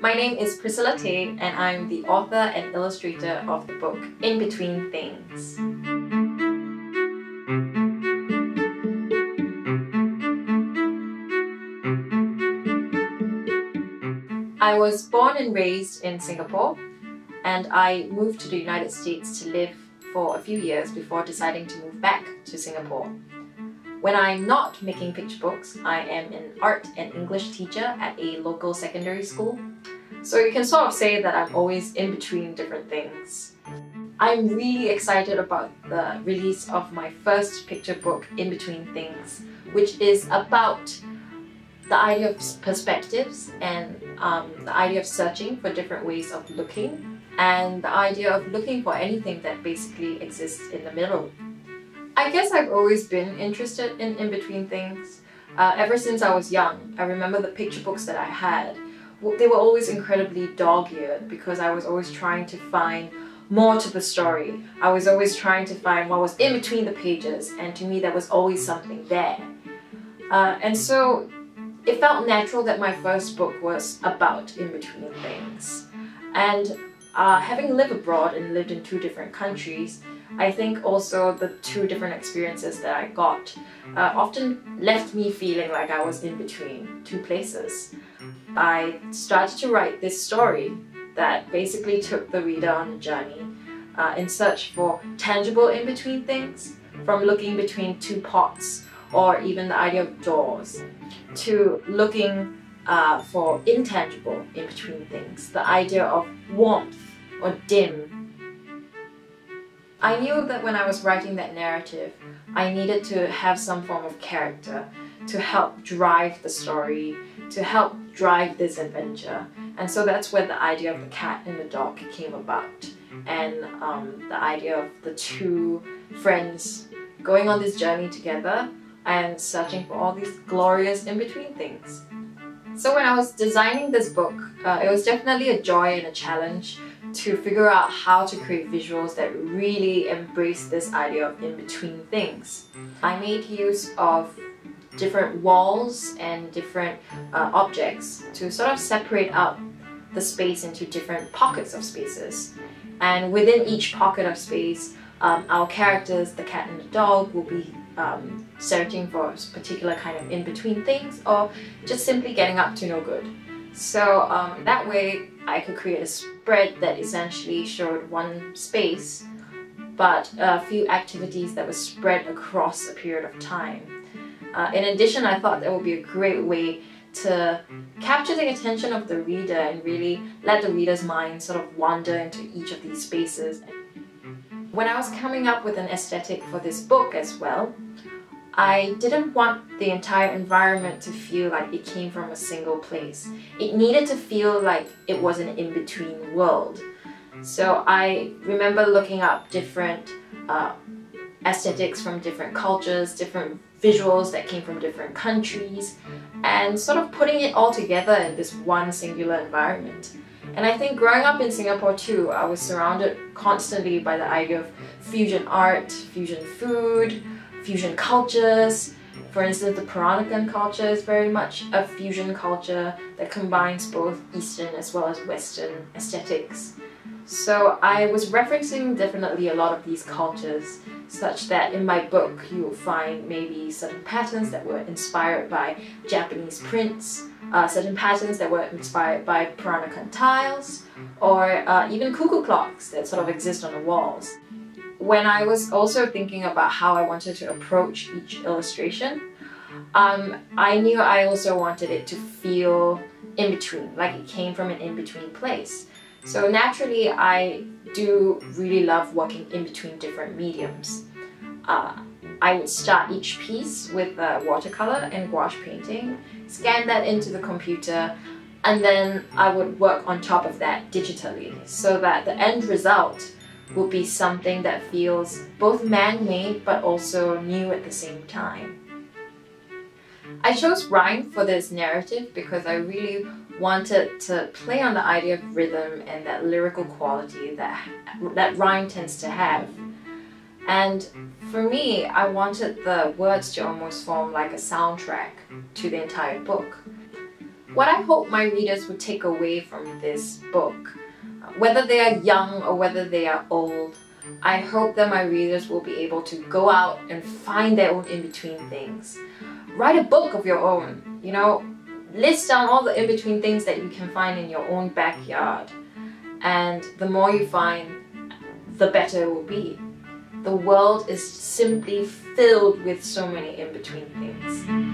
My name is Priscilla Tey and I'm the author and illustrator of the book InBetween Things. I was born and raised in Singapore, and I moved to the United States to live for a few years before deciding to move back to Singapore. When I'm not making picture books, I am an art and English teacher at a local secondary school. So you can sort of say that I'm always in between different things. I'm really excited about the release of my first picture book, InBetween Things, which is about the idea of perspectives and the idea of searching for different ways of looking, and the idea of looking for anything that basically exists in the middle. I guess I've always been interested in InBetween Things. Ever since I was young, I remember the picture books that I had. They were always incredibly dog-eared because I was always trying to find more to the story. I was always trying to find what was in between the pages, and to me there was always something there. And so it felt natural that my first book was about InBetween Things. And having lived abroad and lived in 2 different countries, I think also the 2 different experiences that I got often left me feeling like I was in between 2 places. I started to write this story that basically took the reader on a journey in search for tangible in-between things, from looking between 2 pots or even the idea of doors, to looking for intangible in-between things, the idea of warmth or dim. I knew that when I was writing that narrative, I needed to have some form of character to help drive the story, to help drive this adventure. And so that's where the idea of the cat and the dog came about, and the idea of the 2 friends going on this journey together and searching for all these glorious in-between things. So when I was designing this book, it was definitely a joy and a challenge to figure out how to create visuals that really embrace this idea of in-between things. I made use of different walls and different objects to sort of separate out the space into different pockets of spaces. And within each pocket of space, our characters, the cat and the dog, will be searching for a particular kind of in-between things, or just simply getting up to no good. So that way I could create a spread that essentially showed one space, but a few activities that were spread across a period of time. In addition, I thought that would be a great way to capture the attention of the reader and really let the reader's mind sort of wander into each of these spaces. When I was coming up with an aesthetic for this book as well, I didn't want the entire environment to feel like it came from a single place. It needed to feel like it was an in-between world. So I remember looking up different aesthetics from different cultures, different visuals that came from different countries, and sort of putting it all together in this one singular environment. And I think growing up in Singapore too, I was surrounded constantly by the idea of fusion art, fusion food, fusion cultures. For instance, the Peranakan culture is very much a fusion culture that combines both Eastern as well as Western aesthetics. So I was referencing definitely a lot of these cultures, such that in my book you will find maybe certain patterns that were inspired by Japanese prints, certain patterns that were inspired by Peranakan tiles, or even cuckoo clocks that sort of exist on the walls. When I was also thinking about how I wanted to approach each illustration, I knew I also wanted it to feel in between, like it came from an in-between place. So naturally, I do really love working in between different mediums. I would start each piece with watercolor and gouache painting, scan that into the computer, and then I would work on top of that digitally, so that the end result would be something that feels both man-made but also new at the same time. I chose rhyme for this narrative because I really wanted to play on the idea of rhythm and that lyrical quality that rhyme tends to have. And for me, I wanted the words to almost form like a soundtrack to the entire book. What I hope my readers would take away from this book, whether they are young or whether they are old, I hope that my readers will be able to go out and find their own in-between things. Write a book of your own, you know, list down all the in-between things that you can find in your own backyard. And the more you find, the better it will be. The world is simply filled with so many in-between things.